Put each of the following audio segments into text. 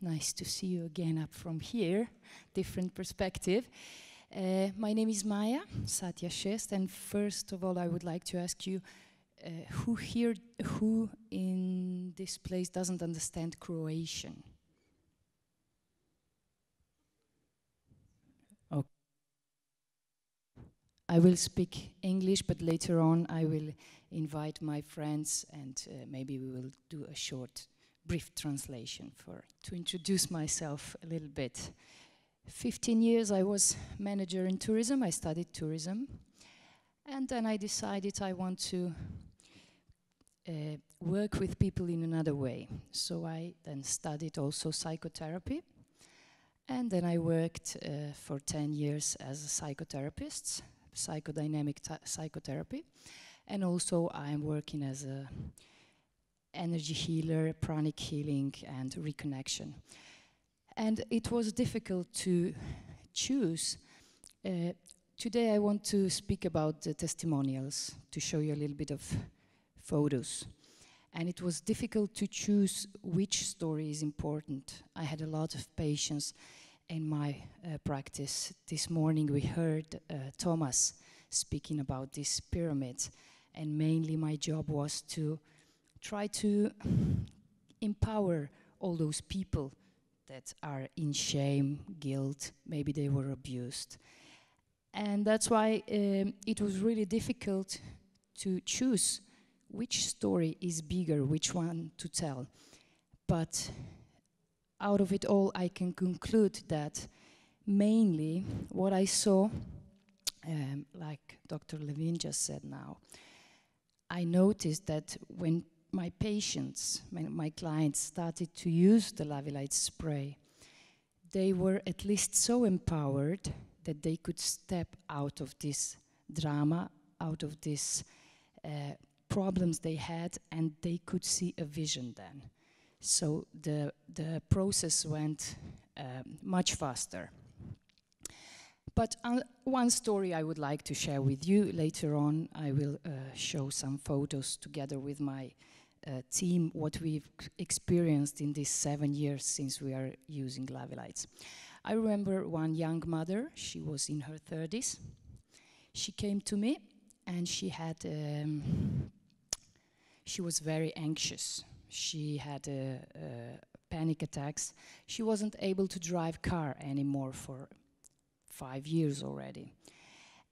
Nice to see you again up from here, different perspective. My name is Maja Satja Šest, and first of all I would like to ask you, who in this place doesn't understand Croatian? Okay. I will speak English, but later on I will invite my friends and maybe we will do a short, brief translation to introduce myself a little bit. 15 years I was manager in tourism, I studied tourism, and then I decided I want to work with people in another way. So I then studied also psychotherapy, and then I worked for 10 years as a psychotherapist, psychodynamic psychotherapy, and also I'm working as a energy healer, pranic healing and reconnection. And it was difficult to choose. Today I want to speak about the testimonials, to show you a little bit of photos. And it was difficult to choose which story is important. I had a lot of patience in my practice. This morning we heard Thomas speaking about this pyramid, and mainly my job was to try to empower all those people that are in shame, guilt, maybe they were abused. And that's why it was really difficult to choose which story is bigger, which one to tell. But out of it all, I can conclude that mainly what I saw, like Dr. Levin just said now, I noticed that when my patients, my clients started to use the Lavylites spray, they were at least so empowered that they could step out of this drama, out of these problems they had, and they could see a vision then. So the process went much faster. But one story I would like to share with you. Later on I will show some photos together with my team, what we've experienced in these 7 years since we are using Lavylites. I remember one young mother, she was in her 30s. She came to me and she had, she was very anxious. She had panic attacks. She wasn't able to drive car anymore for 5 years already.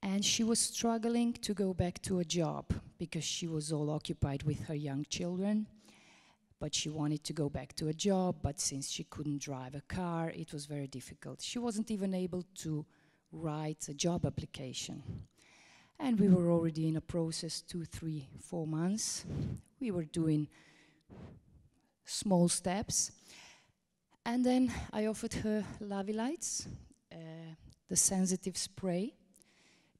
And she was struggling to go back to a job because she was all occupied with her young children. But she wanted to go back to a job, but since she couldn't drive a car, it was very difficult. She wasn't even able to write a job application. And we were already in a process 2, 3, 4 months. We were doing small steps. And then I offered her Lavylites, the sensitive spray,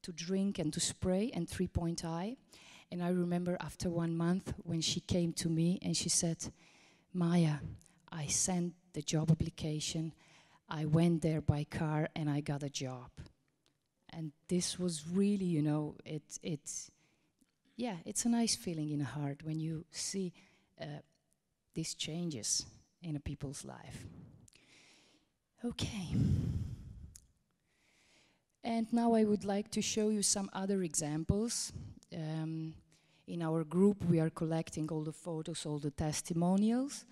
to drink and to spray, and 3-point eye. And I remember after 1 month when she came to me and she said, Maja, I sent the job application, I went there by car and I got a job. And this was really, you know, it's a nice feeling in the heart when you see these changes in a people's life. Okay. And now I would like to show you some other examples. In our group we are collecting all the photos, all the testimonials.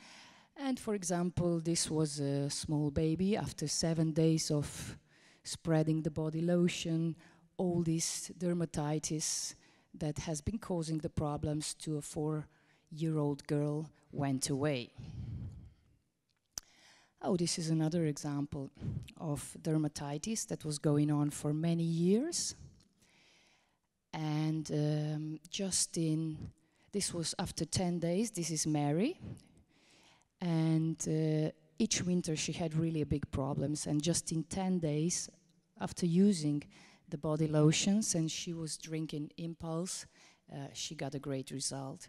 And for example, this was a small baby after 7 days of spreading the body lotion, all this dermatitis that has been causing the problems to a 4-year-old girl went away. Oh, this is another example of dermatitis that was going on for many years. And this was after 10 days, this is Mary. And each winter she had really big problems. And just in 10 days, after using the body lotions and she was drinking Impulse, she got a great result.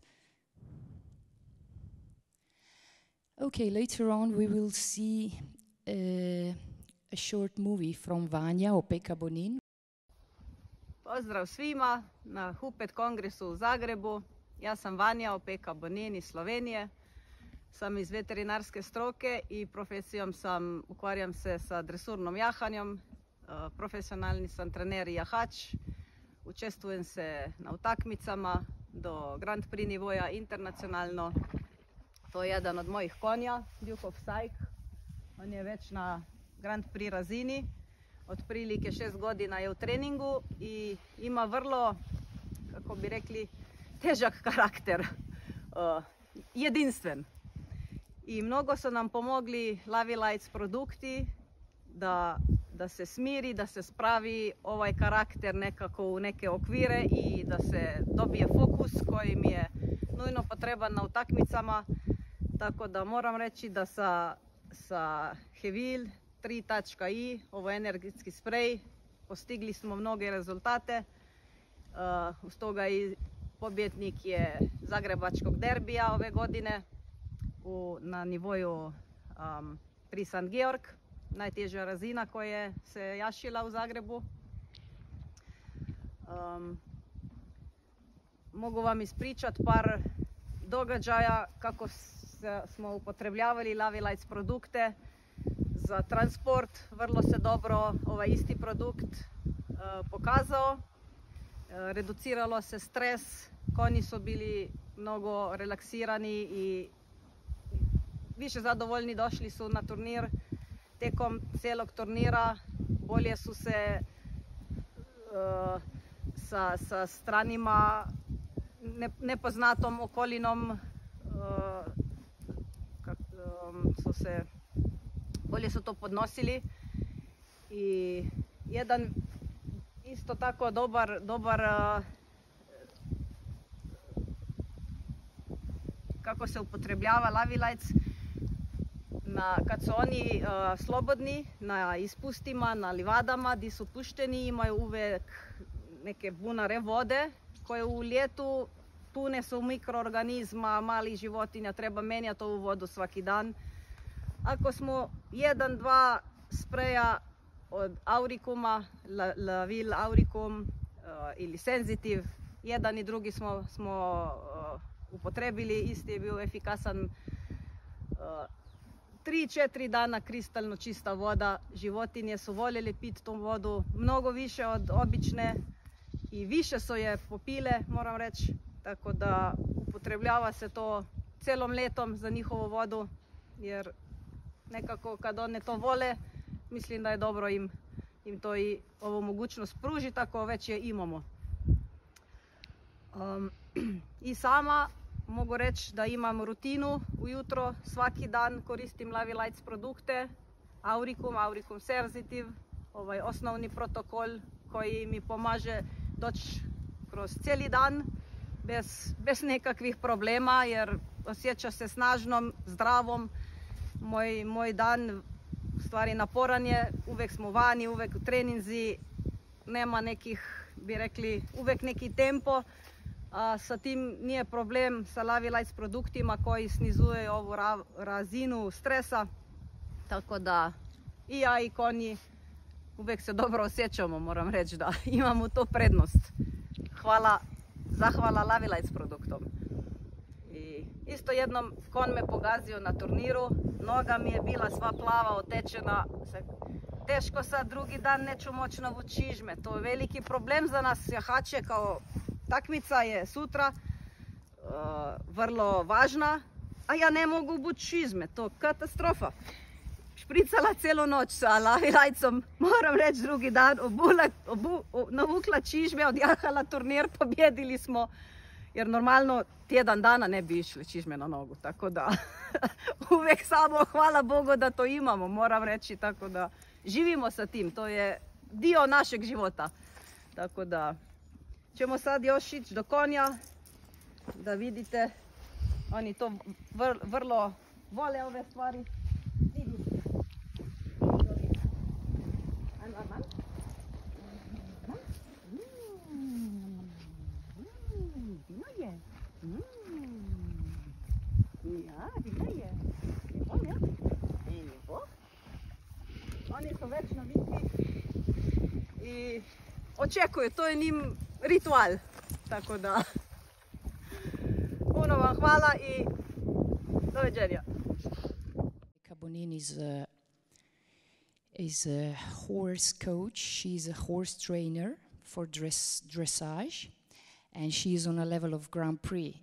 Okay, later on we will see a short movie from Vanja Opeka Bonin. Pozdrav svima na HUPED kongresu u Zagrebu. Ja sam Vanja Opeka Bonin iz Slovenije. Sam iz veterinarske stroke i profesijom ukvarjam se sa dresurnom jahanjem. Profesionalni sam trener i jahač. Učestvujem se na utakmicama do Grand Prix nivoja internacionalno. To je jedan od mojih konja, Duke of Psych. On je već na Grand Prix razini. Otprilike 6 godina je u treningu i ima vrlo, kako bi rekli, težak karakter. Jedinstven. I mnogo su nam pomogli Lavylites produkti da se smiri, da se spravi ovaj karakter nekako u neke okvire i da se dobije fokus koji mi je nujno potreban na utakmicama. Tako da moram reći da sa Hevil 3.i, ovo energetski sprej, postigli smo mnoge rezultate. Uz toga i pobjednik je Zagrebačkog derbija ove godine na nivoju pri St. Georg, najteža razina koja se jašila u Zagrebu. Mogu vam ispričati par događaja kako smo upotrebljavali Lavylites produkte za transport. Vrlo se dobro ovaj isti produkt pokazao. Reduciralo se stres, konji su bili mnogo relaksirani i više zadovoljni došli su na turnir. Tekom cijelog turnira bolje su se sa stranima, nepoznatom okolinom, bolje su to podnosili. I jedan isto tako dobar kako se upotrebljava Lavylites, kad su oni slobodni na ispustima, na livadama gdje su pušteni, imaju uvijek neke bunare vode koje u ljetu pune su mikroorganizma, malih životinja, treba menjati ovu vodu svaki dan. Ako smo 1-2 spreja od aurikuma, Lavil aurikum ili senzitiv, jedan i drugi smo upotrebili, isti je bio efikasan. 3-4 dana kristalno čista voda, životinje su voljeli piti tu vodu mnogo više od obične i više su je popile, moram reći, tako da upotrebljava se to celom letom za njihovu vodu, jer nekako kad one to vole, mislim da je dobro im to i ovu mogućnost pružiti ako već je imamo. I sama mogu reći da imam rutinu ujutro, svaki dan koristim Lavylites produkte, aurikum senzitiv, ovaj osnovni protokol koji mi pomaže doći kroz cijeli dan bez nekakvih problema, jer osjeća se snažnom, zdravom. Moj dan u stvari naporan je, uvijek smo vani, uvijek u treninzi, nema nekih, bi rekli, uvijek neki tempo. A sa tim nije problem sa Lavylites produktima koji snizuje ovu razinu stresa. Tako da i ja i konji uvijek se dobro osjećamo, moram reći da imamo to prednost. Zahvala Lavylites produktom. I isto jednom kon me pogazio na turniru, noga mi je bila sva plava, otečena. Teško sad drugi dan neću moći navući čižme, to je veliki problem za nas jahače, kao takmica je sutra vrlo važna, a ja ne mogu obući čizme, to je katastrofa. Špricala cijelu noć sa Lavylitesom, moram reći drugi dan, navukla čižme, odjahala turnir, pobjedili smo, jer normalno tjedan dana ne bi išli čižme na nogu, tako da uvijek samo hvala Bogu da to imamo, moram reći, tako da živimo sa tim, to je dio našeg života, tako da ćemo sad još ići do konja, da vidite, oni to vrlo vole ove stvari. Oni su već navikli i očekuju, to je njim ritual, tako da puno vam hvala i doviđenja. Doviđenja. Bonin is a horse coach. She's a horse trainer for dressage, and she is on a level of Grand Prix,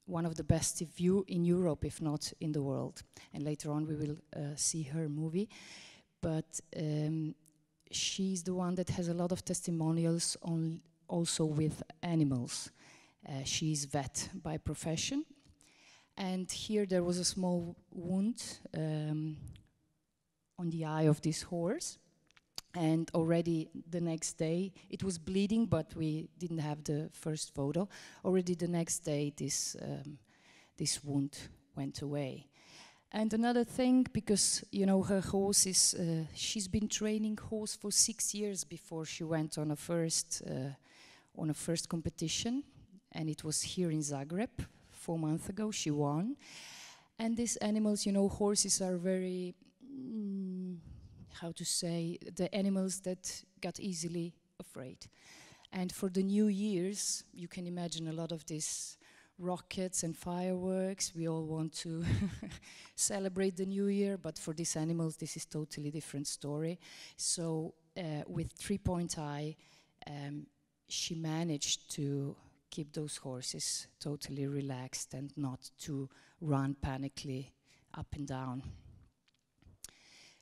one of the best in Europe, if not in the world. And later on we will see her movie. But she's the one that has a lot of testimonials on also with animals. She's vet by profession. And here there was a small wound on the eye of this horse. And already the next day, it was bleeding, but we didn't have the first photo. Already the next day, this wound went away. And another thing, because her horse is, she's been training horse for 6 years before she went on a first competition, and it was here in Zagreb 4 months ago. She won, and these animals, horses are very, how to say, the animals that got easily afraid. And for the New Year's, you can imagine a lot of these rockets and fireworks. We all want to celebrate the New Year, but for these animals, this is totally different story. So with 3-point eye, she managed to keep those horses totally relaxed and not to run panically up and down.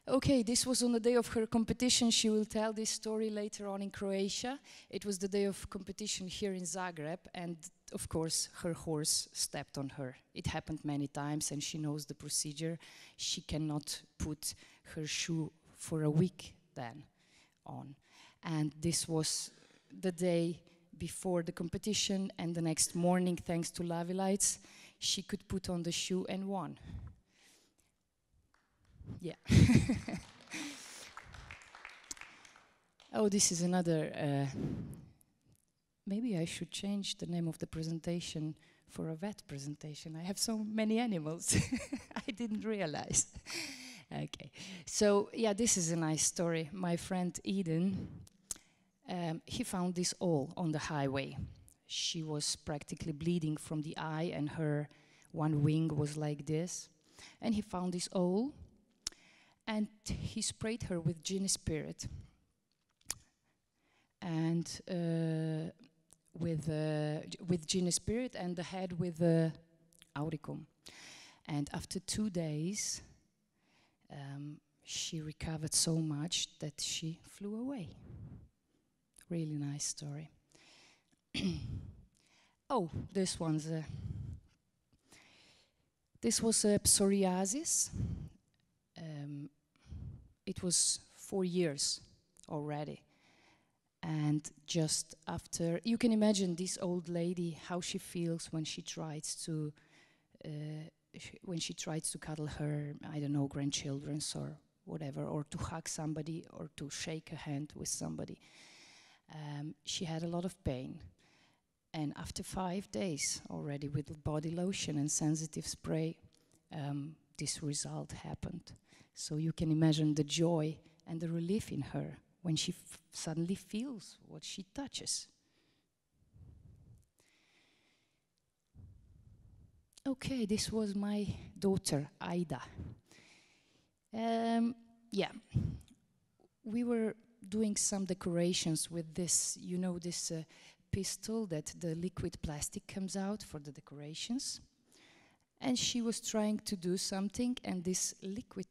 Okay, this was on the day of her competition. She will tell this story later on in Croatia. It was the day of competition here in Zagreb, and of course her horse stepped on her. It happened many times, and she knows the procedure. She cannot put her shoe for a week then on. And this was the day before the competition, and the next morning, thanks to Lavylites, she could put on the shoe and won. Yeah. Oh, this is another, maybe I should change the name of the presentation for a vet presentation. I have so many animals. I didn't realize. Okay, so yeah, this is a nice story. My friend Eden, he found this all on the highway. She was practically bleeding from the eye, and her one wing was like this. And he found this all, and he sprayed her with gin spirit. And with gin spirit, and the head with auricum. And after 2 days, she recovered so much that she flew away. Really nice story. Oh, this was psoriasis. It was 4 years already. And just after, you can imagine this old lady, how she feels when she tries to cuddle her, I don't know, grandchildren or whatever, or to hug somebody, or to shake a hand with somebody. She had a lot of pain. And after 5 days already, with body lotion and sensitive spray, this result happened. So you can imagine the joy and the relief in her when she suddenly feels what she touches. Okay, this was my daughter, Aida. Yeah, we were doing some decorations with this, this pistol that the liquid plastic comes out for the decorations. And she was trying to do something, and this liquid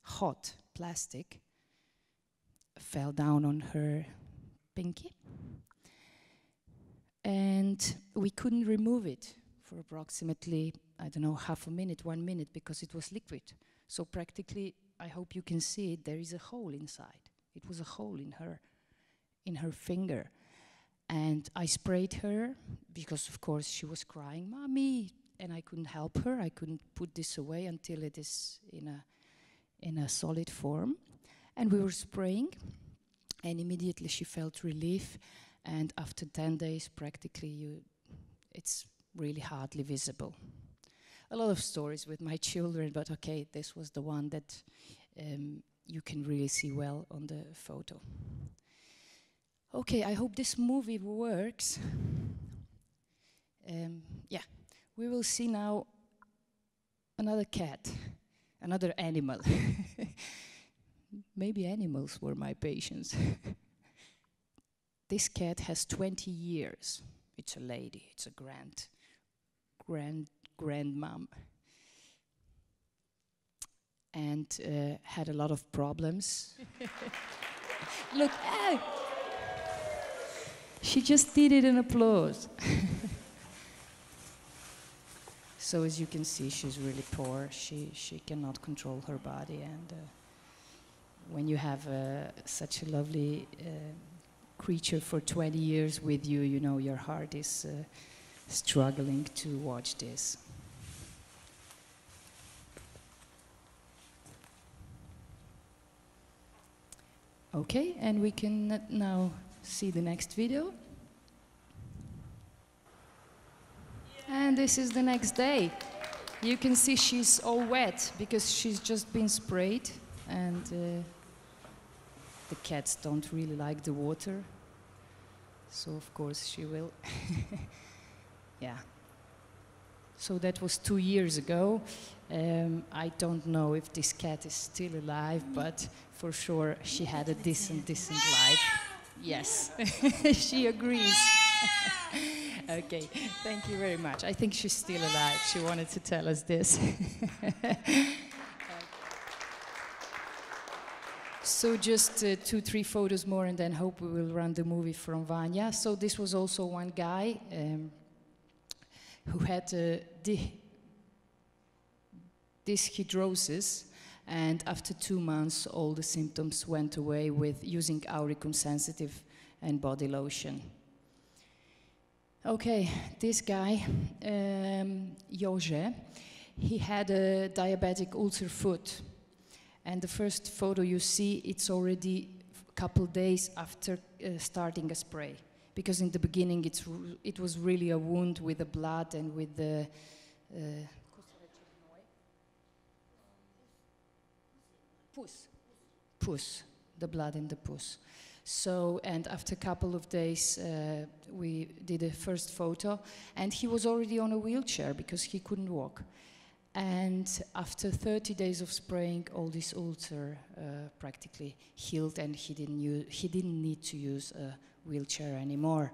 hot plastic fell down on her pinky. And we couldn't remove it for approximately, I don't know, half a minute, 1 minute, because it was liquid. So practically, I hope you can see it, there is a hole inside. It was a hole in her finger. And I sprayed her, because of course she was crying, "Mommy," and I couldn't help her. I couldn't put this away until it is in a solid form. And we were spraying, and immediately she felt relief. And after 10 days, practically, it's really hardly visible. A lot of stories with my children, but okay, this was the one that you can really see well on the photo. Okay, I hope this movie works. Yeah, we will see now another cat, another animal. Maybe animals were my patients. This cat has 20 years. It's a lady, it's a grandmom. And had a lot of problems. Look, she just did it in applause. So as you can see, she's really poor. She cannot control her body, and when you have such a lovely creature for 20 years with you, you know your heart is struggling to watch this. Okay, and we can now see the next video. And this is the next day. You can see she's all wet because she's just been sprayed, and the cats don't really like the water. So of course she will. Yeah. So that was 2 years ago. I don't know if this cat is still alive, but for sure she had a decent life. Yes, she agrees. Okay, thank you very much. I think she's still alive. She wanted to tell us this. So just 2-3 photos more, and then hope we will run the movie from Vanya. So this was also one guy who had dyshidrosis, and after 2 months all the symptoms went away with using auricum sensitive and body lotion. Okay, this guy, Jože, he had a diabetic ulcer foot, and the first photo you see, it's already a couple days after starting a spray, because in the beginning it was really a wound with the blood and with the pus, the blood in the pus. So, and after a couple of days we did a first photo, and he was already on a wheelchair because he couldn't walk. And after 30 days of spraying, all this ulcer practically healed, and he didn't need to use a wheelchair anymore.